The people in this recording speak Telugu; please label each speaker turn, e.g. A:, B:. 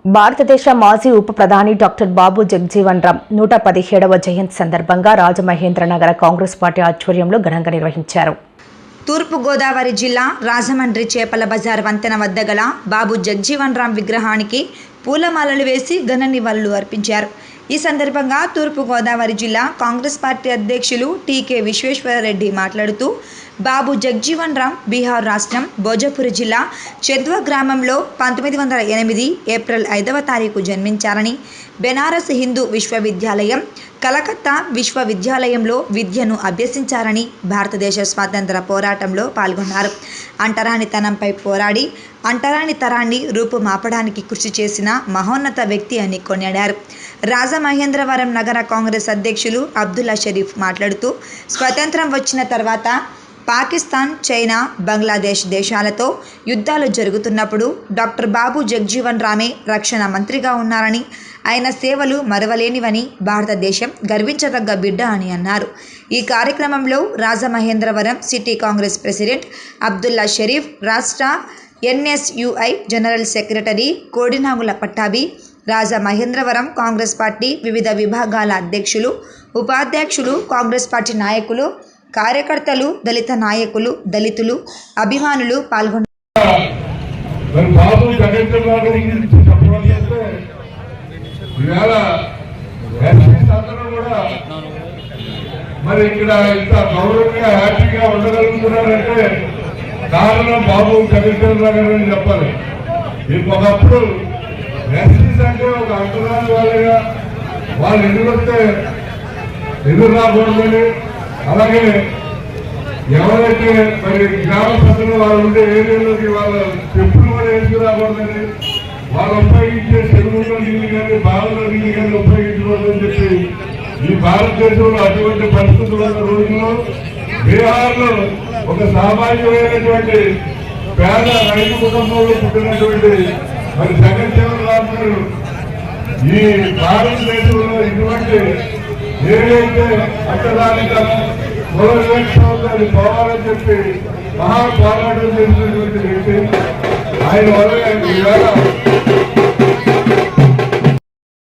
A: భారతదేశ మాజీ ఉప ప్రధాని డాక్టర్ బాబు జగజీవన్ రామ్ 117వ జయంతి సందర్భంగా రాజమహేంద్రనగర కాంగ్రెస్ పార్టీ ఆధ్వర్యంలో ఘనంగా నిర్వహించారు.
B: తూర్పుగోదావరి జిల్లా రాజమండ్రి చేపల బజార్ వంతెన వద్ద గల బాబు జగజీవన్ రామ్ విగ్రహానికి పూలమాలలు వేసి ఘన నివాళులు అర్పించారు. ఈ సందర్భంగా తూర్పుగోదావరి జిల్లా కాంగ్రెస్ పార్టీ అధ్యక్షులు టీకే విశ్వేశ్వరరెడ్డి మాట్లాడుతూ, బాబు జగజీవన్ రామ్ బీహార్ రాష్ట్రం భోజపురి జిల్లా చెద్వా గ్రామంలో 1908 ఏప్రిల్ 5వ తారీఖు జన్మించారని, బెనారస్ హిందూ విశ్వవిద్యాలయం, కలకత్తా విశ్వవిద్యాలయంలో విద్యను అభ్యసించారని, భారతదేశ స్వాతంత్ర పోరాటంలో పాల్గొన్నారు. అంటరానితనంపై పోరాడి అంటరానితనాన్ని రూపుమాపడానికి కృషి చేసిన మహోన్నత వ్యక్తి అని కొనియాడారు. రాజమహేంద్రవరం నగర కాంగ్రెస్ అధ్యక్షులు అబ్దుల్లా షరీఫ్ మాట్లాడుతూ, స్వతంత్రం వచ్చిన తర్వాత పాకిస్తాన్, చైనా, బంగ్లాదేశ్ దేశాలతో యుద్ధాలు జరుగుతున్నప్పుడు డాక్టర్ బాబు జగజీవన్ రామే రక్షణ మంత్రిగా ఉన్నారని, ఆయన సేవలు మరవలేనివని, భారతదేశం గర్వించదగ్గ బిడ్డ అని అన్నారు. ఈ కార్యక్రమంలో రాజమహేంద్రవరం సిటీ కాంగ్రెస్ ప్రెసిడెంట్ అబ్దుల్లా షరీఫ్, రాష్ట్ర NSUI general secretary Kodinagula Pattabhi, Rajamahendravaram Congress party వివిధ విభాగాల అధ్యక్షులు, ఉపాధ్యక్షులు, కాంగ్రెస్ పార్టీ నాయకులు, కార్యకర్తలు, దళిత నాయకులు, దళితులు, అభిమానులు పాల్గొన్నారు.
C: మరి ఇక్కడ ఇంత గౌరవంగా హ్యాపీగా ఉండగలుగుతున్నారంటే కారణం బాబు జగజీవన్ రామ్ గారు అని చెప్పాలి. ఒకప్పుడు ఎస్సీస్ అంటే ఒక అంటరాని వాళ్ళగా వాళ్ళు ఎదురొస్తే ఎదురు రాకూడదని, అలాగే ఎవరైతే మరి గ్రామ సభ్యులు వాళ్ళు ఉండే ఏరియాలోకి వాళ్ళ చెప్పులు కూడా వేసుకురాకూడదని, వాళ్ళు ఉపయోగించే చెరువుల్లో నీళ్ళు కానీ బావుల్లో నీళ్ళు కానీ ఉపయోగించకూడదని చెప్పి ఈ భారతదేశంలో అటువంటి పరిస్థితులు ఉన్న రోజుల్లో బీహార్లో ఒక సామాన్యమైనటువంటి పేద రైతు కుటుంబంలో పుట్టినటువంటి మరి జగజీవన్ రామ్ గారు ఈ భారతదేశంలో ఇటువంటి ఏదైతే అంటరానితనం మూలవివక్షాలు పోవాలని చెప్పి మహా పోరాటం చేసినటువంటి వ్యక్తి. ఆయన వల్ల ఈవేళ